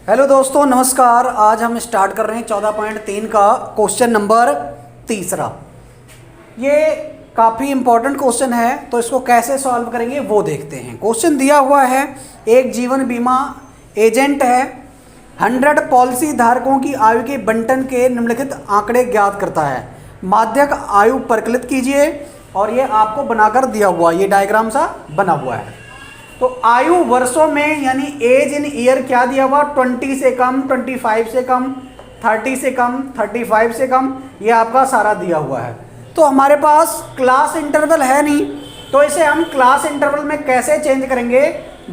Hello दोस्तों, नमस्कार। आज हम स्टार्ट कर रहे हैं 14.3 का क्वेश्चन नंबर 3। ये काफ़ी इम्पोर्टेंट क्वेश्चन है, तो इसको कैसे सॉल्व करेंगे वो देखते हैं। क्वेश्चन दिया हुआ है, एक जीवन बीमा एजेंट है, 100 पॉलिसी धारकों की आयु के बंटन के निम्नलिखित आंकड़े ज्ञात करता है। माध्यक आयु परिकलित कीजिए, और ये आपको बनाकर दिया हुआ, ये डायग्राम सा बना हुआ है। तो आयु वर्षों में यानी एज इन ईयर क्या दिया हुआ, 20 से कम, 25 से कम, 30 से कम, 35 से कम, ये आपका सारा दिया हुआ है। तो हमारे पास क्लास इंटरवल है नहीं, तो इसे हम क्लास इंटरवल में कैसे चेंज करेंगे।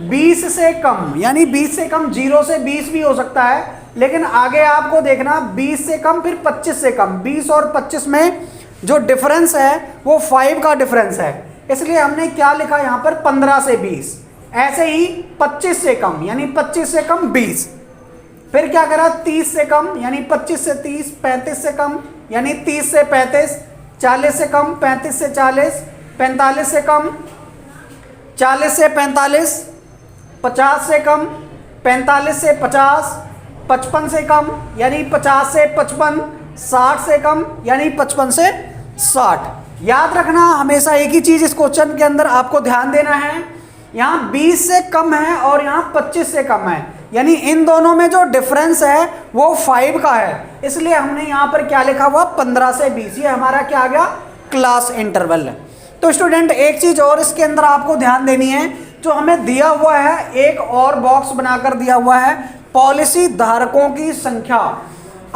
20 से कम यानी 20 से कम, 0 से 20 भी हो सकता है, लेकिन आगे आपको देखना 20 से कम फिर 25 से कम। 20 और 25 में जो डिफरेंस है वो 5 का डिफरेंस है, इसलिए हमने क्या लिखा यहाँ पर 15 से 20। ऐसे ही 25 से कम यानी 25 से कम 20, फिर क्या करा 30 से कम यानी 25 से 30, 35 से कम यानी 30 से 35, 40 से कम 35 से 40, 45 से कम 40 से 45, 50 से कम 45 से 50, 55 से कम यानी 50 से 55, 60 से कम यानी 55 से 60। याद रखना हमेशा एक ही चीज इस क्वेश्चन के अंदर आपको ध्यान देना है, यहाँ 20 से कम है और यहाँ 25 से कम है, यानी इन दोनों में जो डिफरेंस है वो 5 का है, इसलिए हमने यहाँ पर क्या लिखा हुआ 15 से 20। ये हमारा क्या आ गया, क्लास इंटरवल। तो स्टूडेंट एक चीज और इसके अंदर आपको ध्यान देनी है, जो हमें दिया हुआ है एक और बॉक्स बनाकर दिया हुआ है, पॉलिसी धारकों की संख्या।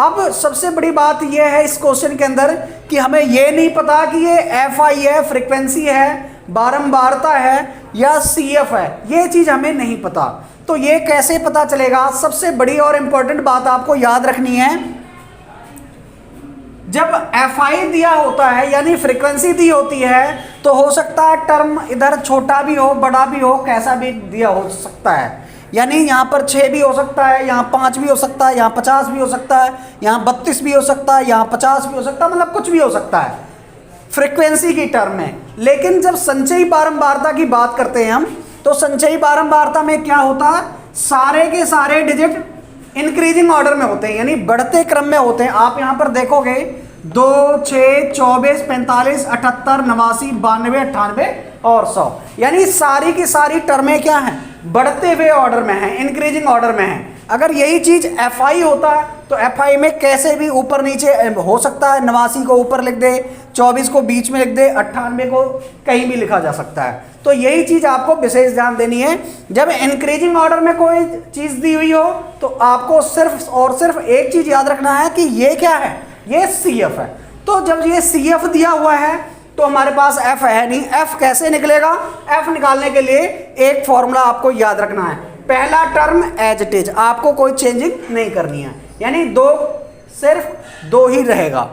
अब सबसे बड़ी बात यह है इस क्वेश्चन के अंदर कि हमें यह नहीं पता कि ये FI है, फ्रीक्वेंसी है, बारंबारता है या CF है, ये चीज हमें नहीं पता। तो ये कैसे पता चलेगा, सबसे बड़ी और इंपॉर्टेंट बात आपको याद रखनी है, जब FI दिया होता है यानी फ्रीक्वेंसी दी होती है, तो हो सकता है टर्म इधर छोटा भी हो, बड़ा भी हो, कैसा भी दिया हो सकता है। यानी यहाँ पर 6 भी हो सकता है, यहाँ 5 भी हो सकता है, यहाँ 50 भी हो सकता है, यहाँ 32 भी हो सकता है, यहाँ 50 भी हो सकता है, मतलब कुछ भी हो सकता है फ्रीक्वेंसी की टर्म में। लेकिन जब संचयी बारंबारता की बात करते हैं हम, तो संचयी बारंबारता में क्या होता है, सारे के सारे डिजिट इंक्रीजिंग ऑर्डर में होते हैं, यानी बढ़ते क्रम में होते हैं। आप यहाँ पर देखोगे 2, 6, 24, 45, 78, 89, 92, 98 और 100, यानी सारी की सारी टर्में क्या हैं, बढ़ते हुए ऑर्डर में हैं, इंक्रीजिंग ऑर्डर में हैं। अगर यही चीज FI होता है तो FI में कैसे भी ऊपर नीचे हो सकता है, 89 को ऊपर लिख दे, 24 को बीच में लिख दे, 98 को कहीं भी लिखा जा सकता है। तो यही चीज आपको विशेष ध्यान देनी है, जब इंक्रीजिंग ऑर्डर में कोई चीज दी हुई हो तो आपको सिर्फ और सिर्फ एक चीज याद रखना है कि ये क्या है, ये CF है। तो जब ये CF दिया हुआ है तो हमारे पास F है नहीं, F कैसे निकलेगा, F निकालने के लिए एक फॉर्मूला आपको याद रखना है, पहला टर्म एज इट इज, आपको कोई चेंजिंग नहीं करनी है, यानी सिर्फ 2 ही रहेगा।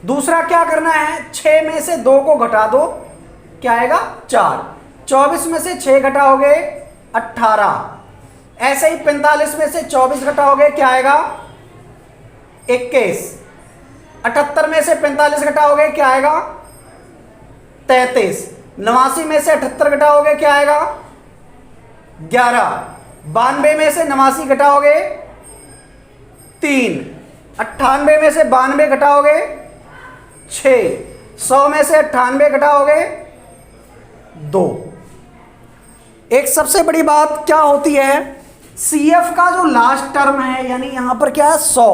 दूसरा क्या करना है, 6 में से 2 को घटा दो, क्या आएगा 4, 24 में से 6 घटाओगे 18, ऐसे ही 45 में से 24 घटाओगे क्या आएगा 21, 78 में से 45 घटाओगे क्या आएगा 33, 89 में से 78 घटाओगे क्या आएगा 11, 92 में से 89 घटाओगे 3, 98 में से 92 घटाओगे 6, 100 में से 98 घटाओगे 2। एक सबसे बड़ी बात क्या होती है, CF का जो लास्ट टर्म है यानी यहां पर क्या है 100,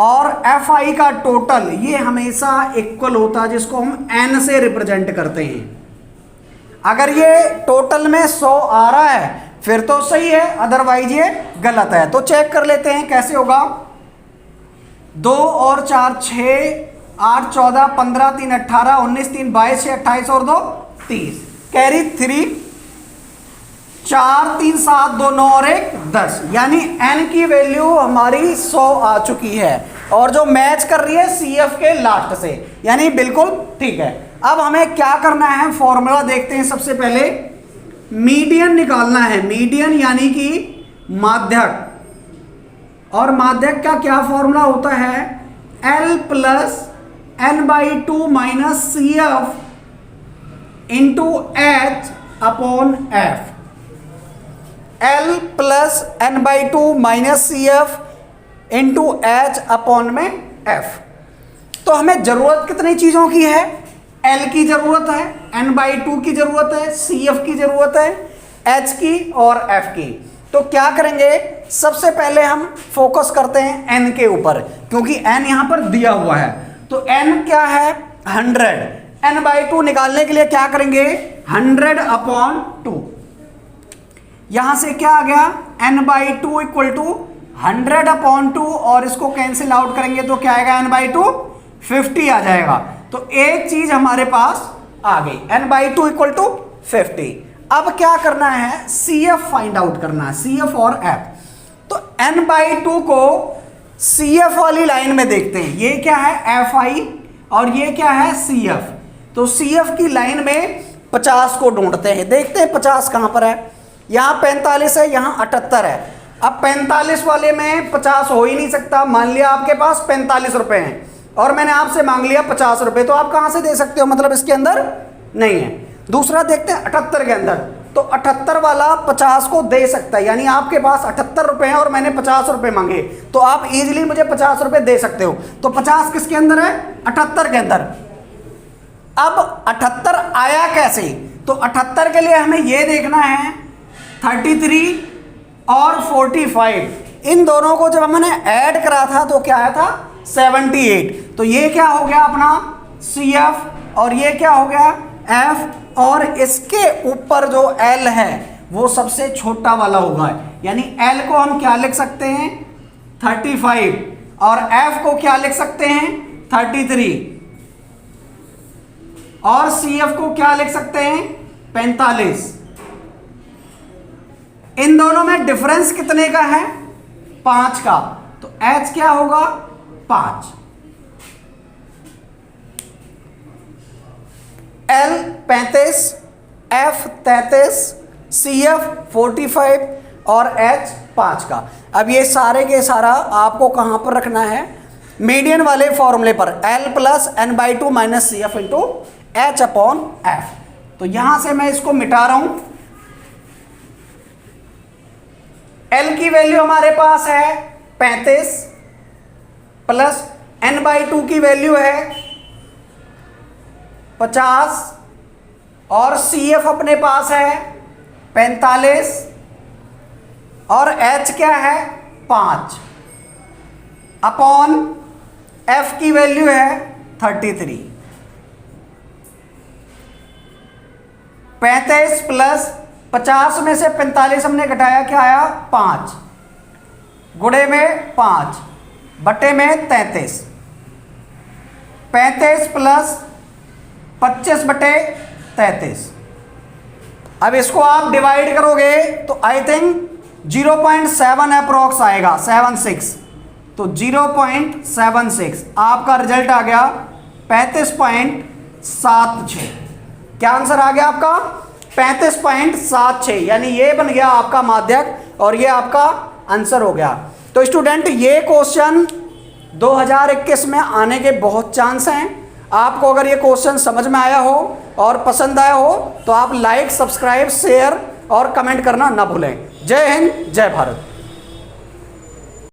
और FI का टोटल ये हमेशा इक्वल होता है, जिसको हम N से रिप्रेजेंट करते हैं। अगर ये टोटल में 100 आ रहा है फिर तो सही है, अदरवाइज ये गलत है। तो चेक कर लेते हैं कैसे होगा, 2 और 4 6, 8 14, 15 3 18, 19 3 22, 6 28 और 2 30, कैरी 3, 4 3 7 2 9 और 1 10, यानी N की वैल्यू हमारी 100 आ चुकी है, और जो मैच कर रही है CF के लास्ट से, यानी बिल्कुल ठीक है। अब हमें क्या करना है, फॉर्मूला देखते हैं। सबसे पहले मीडियन निकालना है, मीडियन यानी कि माध्यक, और माध्यक का क्या फॉर्मूला होता है, L plus N/2 minus CF into H upon F। L plus n by two minus C F into H upon में F। तो हमें जरूरत कितनी चीजों की है? L की जरूरत है, n बाई टू की जरूरत है, सी एफ की जरूरत है, H की और F की। तो क्या करेंगे, सबसे पहले हम फोकस करते हैं n के ऊपर, क्योंकि n यहां पर दिया हुआ है। तो n क्या है? 100। n बाई टू निकालने के लिए क्या करेंगे? 100 अपॉन टू। यहां से क्या आ गया? n by two equal to 100 upon two, और इसको कैंसिल आउट करेंगे तो क्या आएगा? n बाई टू 50 आ जाएगा। तो एक चीज हमारे पास आ गई, n by two equal to 50। अब क्या करना है? सी एफ फाइंड आउट करना है, सी एफ और एफ। तो n बाई टू को सी एफ वाली लाइन में देखते हैं, ये क्या है? एफ आई, और ये क्या है? C F. तो सी एफ की लाइन में 50 को ढूंढते हैं, देखते हैं 50 कहां पर है। यहां 45 है, यहां 78 है। अब 45 वाले में 50 हो ही नहीं सकता। मान लिया आपके पास 45 रुपए हैं और मैंने आपसे मांग लिया 50 रुपए, तो आप कहां से दे सकते हो? मतलब इसके अंदर नहीं है। दूसरा देखते हैं 78 के अंदर, तो 78 वाला 50 को दे सकता है, यानी आपके पास 78 रुपए हैं और मैंने 50 रुपए मांगे, तो आप इजीली मुझे 50 रुपए दे सकते हो। तो 50 किसके अंदर है? 78 के अंदर। अब 78 आया कैसे? तो 78 के लिए हमें यह देखना है 33 और 45, इन दोनों को जब हमने ऐड करा था तो क्या आया था? 78। तो ये क्या हो गया अपना? सी एफ, और ये क्या हो गया? एफ, और इसके ऊपर जो L है वो सबसे छोटा वाला होगा, यानी L को हम क्या लिख सकते हैं? 35, और F को क्या लिख सकते हैं? 33, और CF को क्या लिख सकते हैं? 45। इन दोनों में डिफरेंस कितने का है? 5 का। तो H क्या होगा? 5। L 35, F 33, CF 45 और H 5 का। अब ये सारे के सारा आपको कहां पर रखना है? मीडियन वाले फॉर्मूले पर, L plus n by two minus C F into H upon F. तो यहां से मैं इसको मिटा रहा हूं। L की वैल्यू हमारे पास है 35 प्लस n बाई टू की वैल्यू है 50, और CF अपने पास है 45, और H क्या है? 5 अपॉन F की वैल्यू है 33। 35 प्लस 50 में से 45 हमने घटाया, क्या आया? 5, गुणे में 5 बटे में 33। 35 प्लस 25 बटे 33। अब इसको आप डिवाइड करोगे तो आई थिंक 0.7 अप्रोक्स आएगा, 76। तो 0.76 आपका रिजल्ट आ गया 35.76। क्या आंसर आ गया आपका? 35.76, यानी ये बन गया आपका माध्यक, और ये आपका आंसर हो गया। तो स्टूडेंट, ये क्वेश्चन 2021 में आने के बहुत चांस हैं। आपको अगर ये क्वेश्चन समझ में आया हो और पसंद आया हो तो आप लाइक, सब्सक्राइब, शेयर और कमेंट करना ना भूलें। जय हिंद, जय भारत।